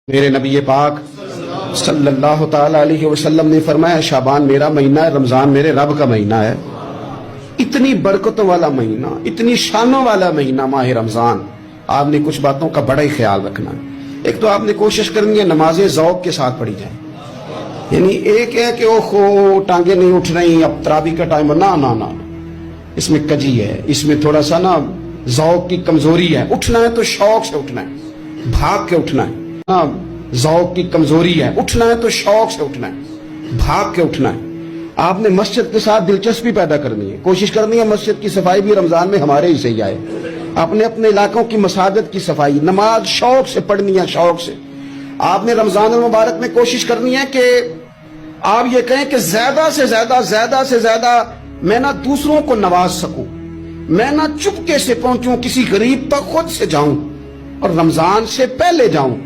میرے نبی پاک صلی اللہ تعالی علیہ وسلم نے فرمایا شعبان میرا مہینہ ہے، رمضان میرے رب کا مہینہ ہے۔ اتنی برکتوں والا مہینہ، اتنی شانوں والا مہینہ ماہ رمضان، آپ نے کچھ باتوں کا بڑا ہی خیال رکھنا ہے۔ ایک تو آپ نے کوشش کرنی ہے نمازیں ذوق کے ساتھ پڑھی جائیں، یعنی ایک ہے کہ اوہو ٹانگیں نہیں اٹھ رہی اب تراویح کا ٹائم، نہ اس میں کجی ہے، اس میں تھوڑا سا نا ذوق کی کمزوری ہے۔ اٹھنا ہے تو شوق سے اٹھنا ہے، بھاگ کے اٹھنا ہے۔ ذوق کی کمزوری ہے، اٹھنا ہے تو شوق سے اٹھنا ہے، بھاگ کے اٹھنا ہے۔ آپ نے مسجد کے ساتھ دلچسپی پیدا کرنی ہے، کوشش کرنی ہے مسجد کی صفائی بھی رمضان میں ہمارے ہی سے ہی آئے۔ اپنے اپنے علاقوں کی مساجد کی صفائی، نماز شوق سے پڑھنی ہے، شوق سے۔ آپ نے رمضان المبارک میں کوشش کرنی ہے کہ آپ یہ کہیں کہ زیادہ سے زیادہ میں نہ دوسروں کو نواز سکوں، میں نہ چپکے سے پہنچوں کسی غریب تک، خود سے جاؤں اور رمضان سے پہلے جاؤں۔